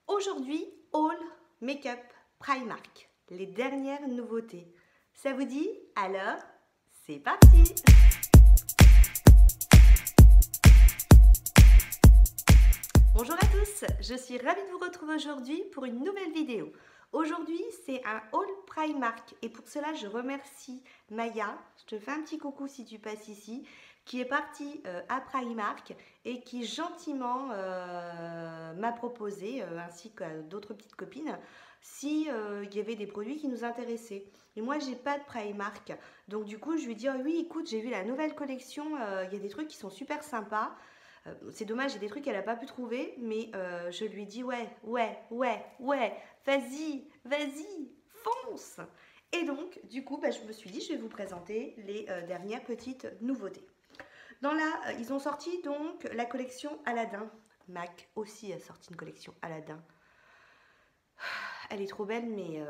Aujourd'hui, haul make-up Primark, les dernières nouveautés. Ça vous dit? Alors, c'est parti! Bonjour à tous, je suis ravie de vous retrouver aujourd'hui pour une nouvelle vidéo. Aujourd'hui, c'est un haul Primark et pour cela, je remercie Maya, je te fais un petit coucou si tu passes ici, qui est partie à Primark et qui gentiment m'a proposé, ainsi que d'autres petites copines, si il y avait des produits qui nous intéressaient. Et moi, j'ai pas de Primark, donc du coup, je lui ai dit, oh oui, écoute, j'ai vu la nouvelle collection, il y a des trucs qui sont super sympas. C'est dommage, il y a des trucs qu'elle n'a pas pu trouver, mais je lui ai dit ouais, vas-y, fonce. Et donc, du coup, je me suis dit, je vais vous présenter les dernières petites nouveautés. Ils ont sorti donc la collection Aladdin. MAC aussi a sorti une collection Aladdin. Elle est trop belle, mais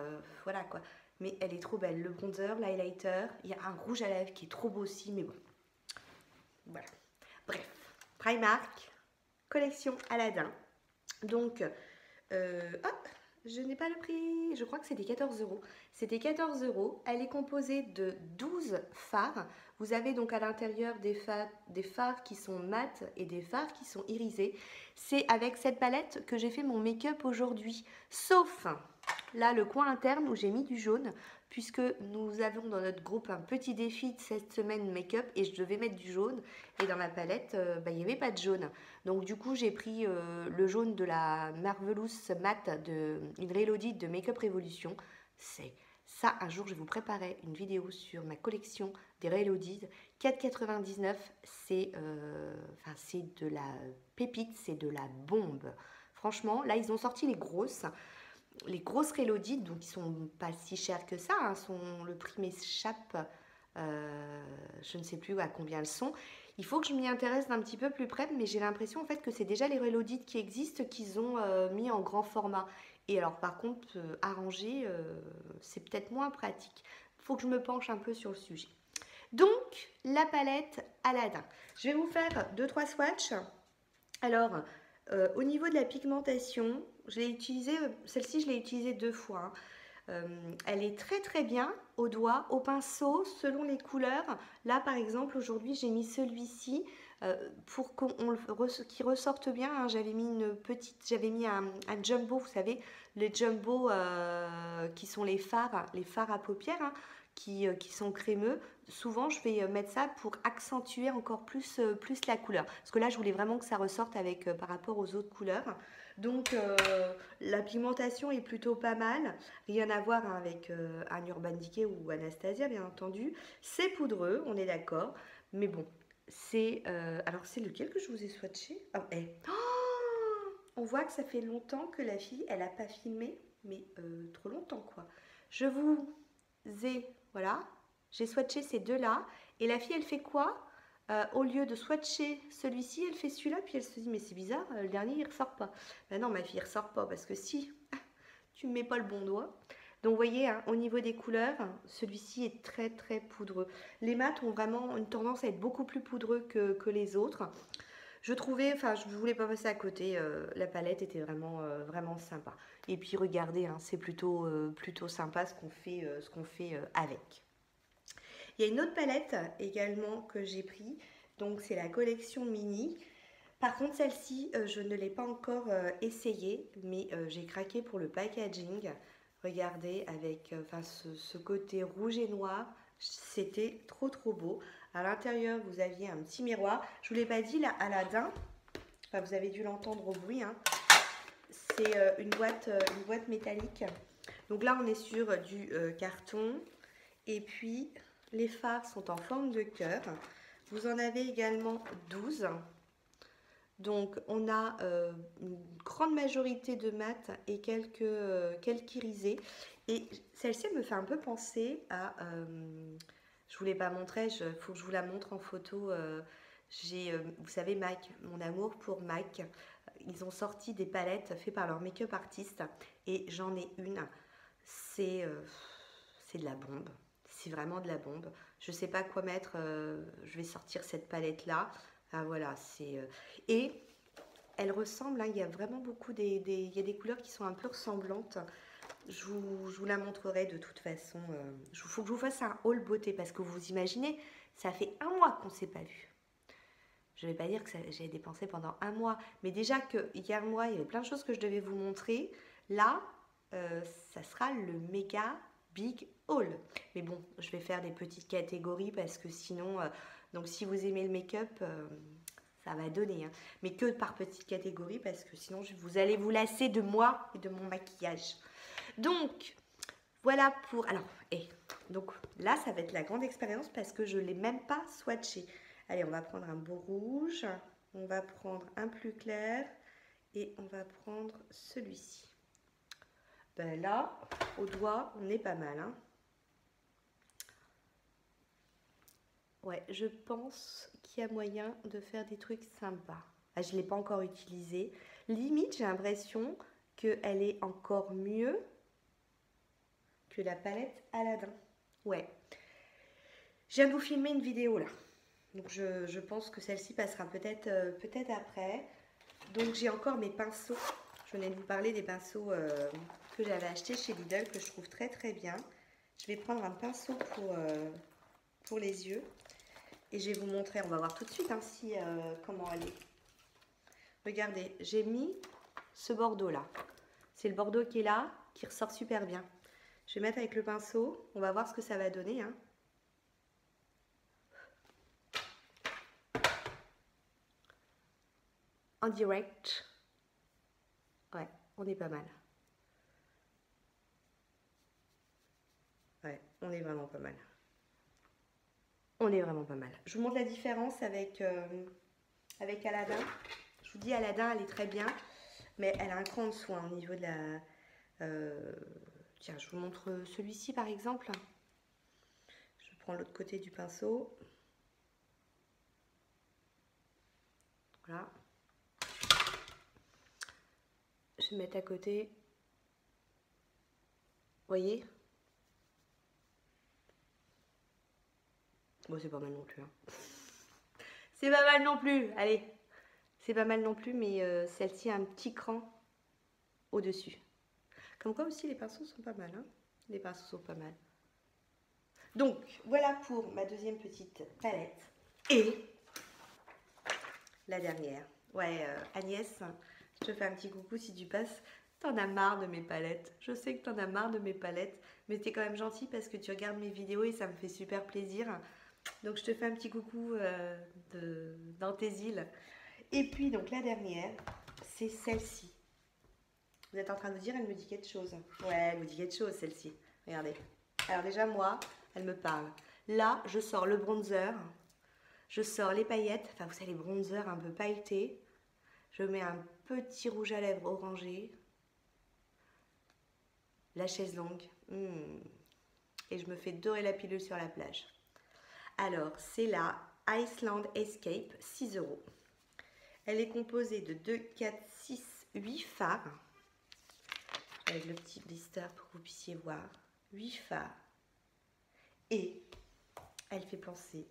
voilà quoi. Mais elle est trop belle. Le bronzer, l'highlighter, il y a un rouge à lèvres qui est trop beau aussi, mais bon. Voilà. Bref. Primark, collection Aladdin. Donc, hop, je n'ai pas le prix, je crois que c'était 14 euros. C'était 14 euros. Elle est composée de 12 fards. Vous avez donc à l'intérieur des fards qui sont mat et des fards qui sont irisés. C'est avec cette palette que j'ai fait mon make-up aujourd'hui. Sauf là, le coin interne où j'ai mis du jaune, puisque nous avons dans notre groupe un petit défi de cette semaine make-up et je devais mettre du jaune. Et dans ma palette, il n'y avait pas de jaune. Donc du coup, j'ai pris le jaune de la Marvelous Matte de une Elodie de Make-up Revolution. C'est ça, un jour, je vais vous préparer une vidéo sur ma collection des Elodies. 4,99, c'est de la pépite, c'est de la bombe. Franchement, là, ils ont sorti les grosses Elodies, donc ils sont pas si chères que ça. Hein, le prix m'échappe, je ne sais plus à combien elles sont. Il faut que je m'y intéresse d'un petit peu plus près, mais j'ai l'impression en fait que c'est déjà les Elodies qui existent qu'ils ont mis en grand format. Et alors par contre, arranger, c'est peut-être moins pratique. Il faut que je me penche un peu sur le sujet. Donc, la palette Aladdin. Je vais vous faire 2-3 swatchs. Alors, au niveau de la pigmentation, celle-ci je l'ai utilisée 2 fois. Elle est très très bien au doigt, au pinceau, selon les couleurs. Là par exemple aujourd'hui j'ai mis celui-ci pour qu'il ressorte bien. Hein, j'avais mis un jumbo, vous savez, les jumbo qui sont les fards à paupières, hein, qui sont crémeux. Souvent je vais mettre ça pour accentuer encore plus la couleur. Parce que là je voulais vraiment que ça ressorte par rapport aux autres couleurs. Donc la pigmentation est plutôt pas mal, rien à voir avec un Urban Decay ou Anastasia bien entendu. C'est poudreux, on est d'accord, mais bon, alors c'est lequel que je vous ai swatché? On voit que ça fait longtemps que la fille, elle n'a pas filmé, mais trop longtemps quoi. Je vous voilà, j'ai swatché ces deux-là, et la fille elle fait quoi? Au lieu de swatcher celui-ci, elle fait celui-là, puis elle se dit mais c'est bizarre, le dernier il ressort pas. Ben non ma fille, il ressort pas parce que si tu ne mets pas le bon doigt. Donc vous voyez, hein, au niveau des couleurs, celui-ci est très très poudreux. Les mats ont vraiment une tendance à être beaucoup plus poudreux que les autres. Je voulais pas passer à côté, la palette était vraiment sympa. Et puis regardez, hein, c'est plutôt sympa ce qu'on fait avec. Il y a une autre palette également que j'ai pris, donc c'est la collection mini. Par contre celle-ci, je ne l'ai pas encore essayée, mais j'ai craqué pour le packaging. Regardez avec ce côté rouge et noir, c'était trop beau. À l'intérieur vous aviez un petit miroir. Je ne vous l'ai pas dit, là, Aladdin, vous avez dû l'entendre au bruit, hein. C'est une boîte métallique. Donc là on est sur du carton. Et puis, les fards sont en forme de cœur. Vous en avez également 12. Donc, on a une grande majorité de mat et quelques irisés. Et celle-ci, elle me fait un peu penser à... je ne vous l'ai pas montré, il faut que je vous la montre en photo. Vous savez, MAC, mon amour pour MAC. Ils ont sorti des palettes faites par leur make-up artiste. Et j'en ai une. C'est de la bombe. C'est vraiment de la bombe. Je ne sais pas quoi mettre. Je vais sortir cette palette là. Ah, voilà. Et elles ressemblent, hein, il y a vraiment beaucoup il y a des couleurs qui sont un peu ressemblantes. Je vous la montrerai de toute façon. Il faut que je vous fasse un haul beauté parce que vous imaginez, ça fait un mois qu'on ne s'est pas vu. Je ne vais pas dire que j'ai dépensé pendant un mois, mais déjà qu'il y a un mois, il y avait plein de choses que je devais vous montrer. Là, ça sera le méga big haul. Mais bon, je vais faire des petites catégories parce que sinon, donc si vous aimez le make-up, ça va donner. Hein. Mais que par petites catégories parce que sinon, vous allez vous lasser de moi et de mon maquillage. Donc, voilà pour... Alors, donc là, ça va être la grande expérience parce que je ne l'ai même pas swatché. Allez, on va prendre un beau rouge, on va prendre un plus clair et on va prendre celui-ci. Ben là, au doigt, on est pas mal. Hein. Ouais, je pense qu'il y a moyen de faire des trucs sympas. Ah, je ne l'ai pas encore utilisé. Limite, j'ai l'impression qu'elle est encore mieux que la palette Aladdin. Ouais. Je viens de vous filmer une vidéo là. Donc je pense que celle-ci passera peut-être après. Donc j'ai encore mes pinceaux. Je venais de vous parler des pinceaux que j'avais achetés chez Lidl, que je trouve très très bien. Je vais prendre un pinceau pour les yeux. Et je vais vous montrer, on va voir tout de suite hein, comment elle est. Regardez, j'ai mis ce bordeaux là. C'est le bordeaux qui est là, qui ressort super bien. Je vais mettre avec le pinceau, on va voir ce que ça va donner. Hein. En direct. Ouais, on est pas mal. Ouais, on est vraiment pas mal. On est vraiment pas mal. Je vous montre la différence avec Aladdin. Je vous dis, Aladdin, elle est très bien, mais elle a un cran en dessous hein, au niveau de la... Tiens, je vous montre celui-ci par exemple. Je prends l'autre côté du pinceau. Voilà. Je vais mettre à côté. Vous voyez? Bon, c'est pas mal non plus. Hein. C'est pas mal non plus. Allez. C'est pas mal non plus, mais celle-ci a un petit cran au-dessus. Comme quoi aussi, les pinceaux sont pas mal. Hein. Les pinceaux sont pas mal. Donc, voilà pour ma deuxième petite palette. Et la dernière. Ouais, Agnès, je te fais un petit coucou si tu passes. T'en as marre de mes palettes. Je sais que t'en as marre de mes palettes, mais t'es quand même gentil parce que tu regardes mes vidéos et ça me fait super plaisir. Donc, je te fais un petit coucou dans tes îles. Et puis, donc, la dernière, c'est celle-ci. Vous êtes en train de vous dire, elle me dit quelque chose. Ouais, elle vous dit quelque chose, celle-ci. Regardez. Alors déjà, moi, elle me parle. Là, je sors le bronzer. Je sors les paillettes. Enfin, vous savez, les bronzers un peu pailletés. Je mets un petit rouge à lèvres orangé. La chaise longue. Et je me fais dorer la pilule sur la plage. Alors, c'est la Iceland Escape, 6 €. Elle est composée de 2, 4, 6, 8 fards. Avec le petit blister pour que vous puissiez voir. 8 fards. Et elle fait penser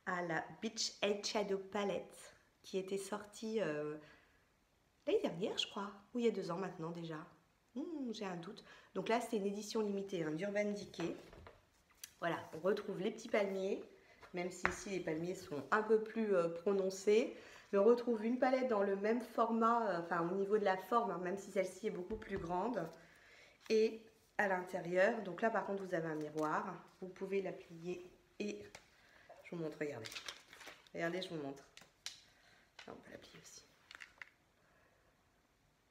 à la Beach Eyeshadow Palette qui était sortie l'année dernière, je crois. Ou il y a 2 ans maintenant déjà. J'ai un doute. Donc là, c'est une édition limitée hein, d'Urban Decay. Voilà, on retrouve les petits palmiers. Même si ici, les palmiers sont un peu plus prononcés. Mais on retrouve une palette dans le même format, enfin au niveau de la forme, hein, même si celle-ci est beaucoup plus grande. Et à l'intérieur, donc là par contre vous avez un miroir, vous pouvez la plier et je vous montre, regardez. Regardez, je vous montre. Là, on peut la plier aussi.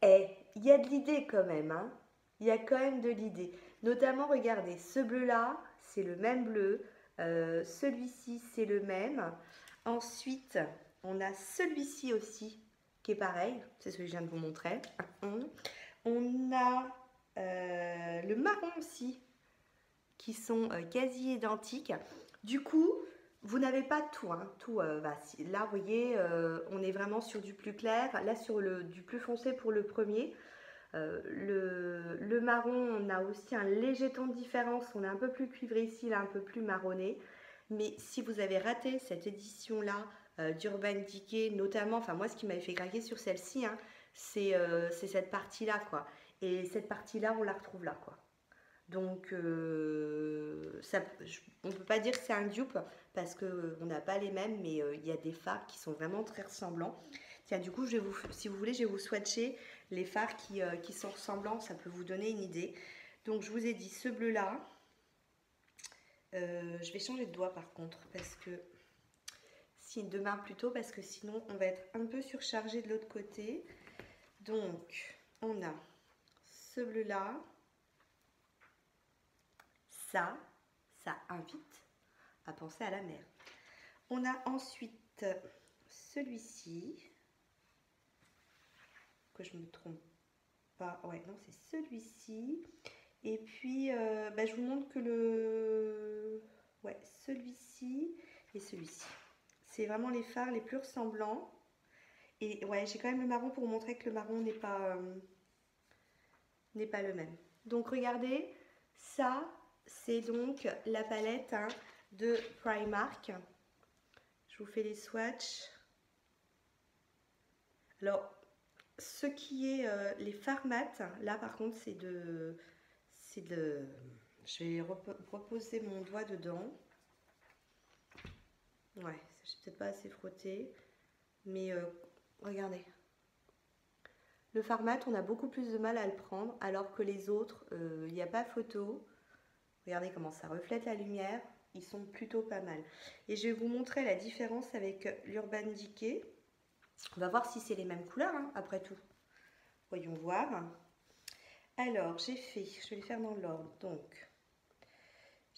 Et il y a de l'idée quand même, hein. Il y a quand même de l'idée. Notamment, regardez, ce bleu-là, c'est le même bleu. Celui-ci, c'est le même. Ensuite, on a celui-ci aussi, qui est pareil. C'est celui que je viens de vous montrer. On a le marron aussi, qui sont quasi identiques. Du coup, vous n'avez pas tout. Hein. Là, vous voyez, on est vraiment sur du plus clair. Là, sur du plus foncé pour le premier. Le marron, on a aussi un léger ton de différence. On est un peu plus cuivré ici, là, un peu plus marronné. Mais si vous avez raté cette édition-là, d'Urban Decay, notamment, enfin moi ce qui m'avait fait craquer sur celle-ci, hein, c'est cette partie-là, quoi. Et cette partie-là, on la retrouve là, quoi. Donc, on ne peut pas dire que c'est un dupe parce qu'on n'a pas les mêmes, mais il y a des fards qui sont vraiment très ressemblants. Tiens, du coup, si vous voulez, je vais vous swatcher les fards qui sont ressemblants, ça peut vous donner une idée. Donc, je vous ai dit ce bleu-là. Je vais changer de doigt par contre, parce que si demain plutôt, parce que sinon on va être un peu surchargé de l'autre côté. Donc, on a ce bleu-là. Ça invite à penser à la mer. On a ensuite celui-ci, que je ne me trompe pas, ouais, non, c'est celui-ci. Et puis, je vous montre que ouais, celui-ci et celui-ci. C'est vraiment les fards les plus ressemblants. Et ouais, j'ai quand même le marron pour vous montrer que le marron n'est pas le même. Donc, regardez, ça, c'est donc la palette, hein, de Primark. Je vous fais les swatchs. Alors, ce qui est les fards mat, là par contre, je vais reposer mon doigt dedans. Ouais, je suis peut-être pas assez frottée, mais regardez. Le fard mat, on a beaucoup plus de mal à le prendre, alors que les autres, il n'y a pas photo. Regardez comment ça reflète la lumière. Ils sont plutôt pas mal. Et je vais vous montrer la différence avec l'Urban Decay. On va voir si c'est les mêmes couleurs, hein, après tout. Voyons voir. Alors, je vais les faire dans l'ordre. Donc,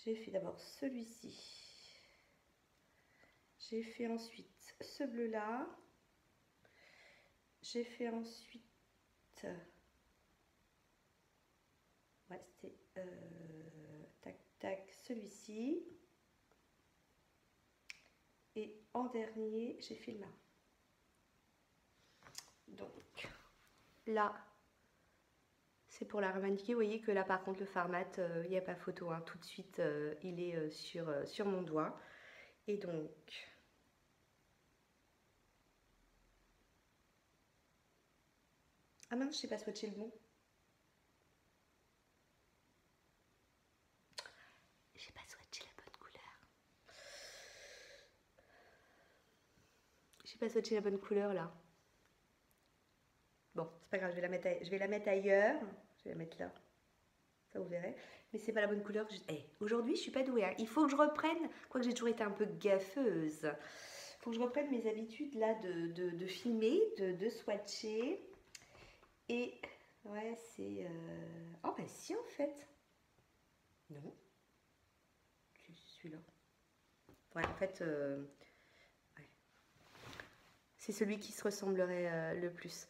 j'ai fait d'abord celui-ci. J'ai fait ensuite ce bleu-là. J'ai fait ensuite... Ouais, c'était... tac, tac, celui-ci. Et en dernier, j'ai fait le marron. Donc, là, c'est pour la revendiquer. Vous voyez que là, par contre, le fard mat, il n'y a pas photo, hein. Tout de suite, il est sur mon doigt. Et donc... Ah mince, je sais pas swatcher le bon. J'ai pas swatché la bonne couleur. J'ai pas swatché la bonne couleur là. Bon, c'est pas grave, je vais la mettre ailleurs. Je vais la mettre là. Ça, vous verrez. Mais c'est pas la bonne couleur. Aujourd'hui, je suis pas douée, hein. Il faut que je reprenne, quoique j'ai toujours été un peu gaffeuse. Il faut que je reprenne mes habitudes là de filmer, de swatcher. Et ouais, c'est... Oh bah si en fait. Non. C'est celui-là. Ouais, en fait... Ouais. C'est celui qui se ressemblerait le plus.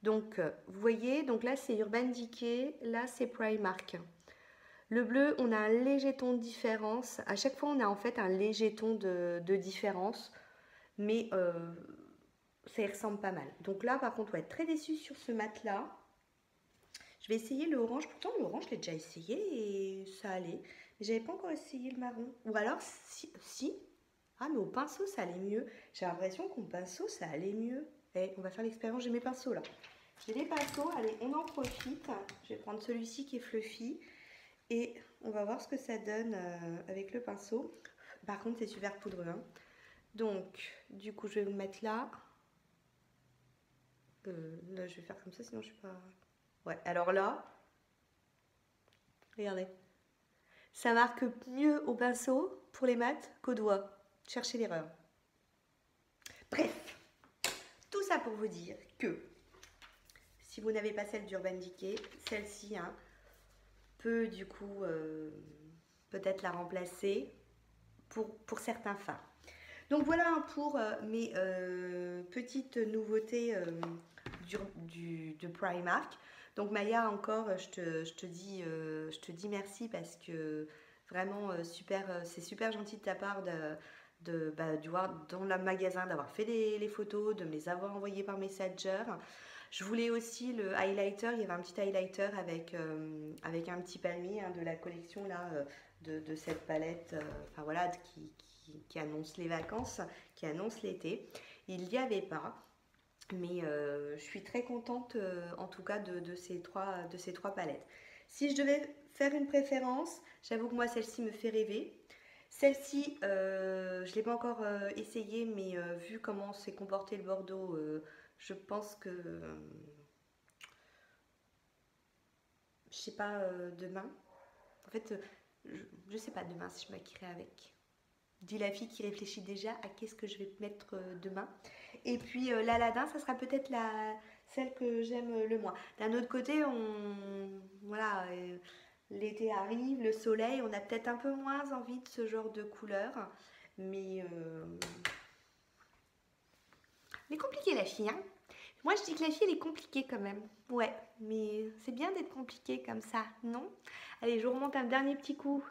Donc, vous voyez, donc là c'est Urban Decay, là c'est Primark. Le bleu, on a un léger ton de différence. À chaque fois, on a en fait un léger ton de différence. Mais ça y ressemble pas mal. Donc là, par contre, on va être très déçu sur ce mat-là. Je vais essayer le orange. Pourtant, le orange, je l'ai déjà essayé et ça allait. Mais j'avais pas encore essayé le marron. Ou alors, si. Ah, mais au pinceau, ça allait mieux. J'ai l'impression qu'au pinceau, ça allait mieux. Eh, on va faire l'expérience. J'ai mes pinceaux là. J'ai les pinceaux. Allez, on en profite. Je vais prendre celui-ci qui est fluffy. Et on va voir ce que ça donne avec le pinceau. Par contre, c'est super poudreux, hein. Donc, du coup, je vais vous mettre là. Là, je vais faire comme ça, sinon je suis pas... Ouais, alors là, regardez. Ça marque mieux au pinceau pour les mats qu'au doigt. Cherchez l'erreur. Bref, tout ça pour vous dire que si vous n'avez pas celle d'Urban Decay, celle-ci, hein, peut du coup peut-être la remplacer pour certains fards. Donc voilà pour mes petites nouveautés de Primark. Donc Maya, encore, je te dis merci parce que vraiment c'est super gentil de ta part de voir dans le magasin, d'avoir fait les photos, de me les avoir envoyées par Messenger. Je voulais aussi le highlighter, il y avait un petit highlighter avec un petit palmier, hein, de la collection là, de cette palette, enfin voilà, qui annonce les vacances, qui annonce l'été. Il n'y avait pas. Mais je suis très contente en tout cas de ces trois palettes. Si je devais faire une préférence, j'avoue que moi celle-ci me fait rêver. Celle-ci, je ne l'ai pas encore essayée, mais vu comment s'est comporté le Bordeaux, je pense que, je sais pas, demain. En fait, je sais pas demain si je maquillerai avec. Dit la fille qui réfléchit déjà à qu'est-ce que je vais mettre demain. Et puis l'Aladin, ça sera peut-être celle que j'aime le moins. D'un autre côté, voilà, l'été arrive, le soleil, on a peut-être un peu moins envie de ce genre de couleur. Mais compliquée la fille, hein. Moi je dis que la fille elle est compliquée quand même. Ouais, mais c'est bien d'être compliquée comme ça, non? Allez, je vous remonte un dernier petit coup.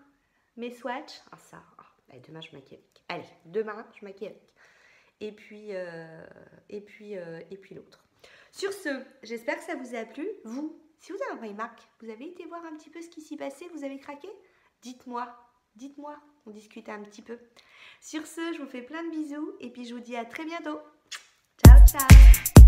Mes swatchs. Ah ça, allez, demain je maquille avec. Allez, demain je maquille avec. Et puis l'autre. Sur ce, j'espère que ça vous a plu. Vous, si vous avez envoyé Marc, vous avez été voir un petit peu ce qui s'y passait, vous avez craqué? Dites-moi, on discute un petit peu. Sur ce, je vous fais plein de bisous et puis je vous dis à très bientôt. Ciao, ciao!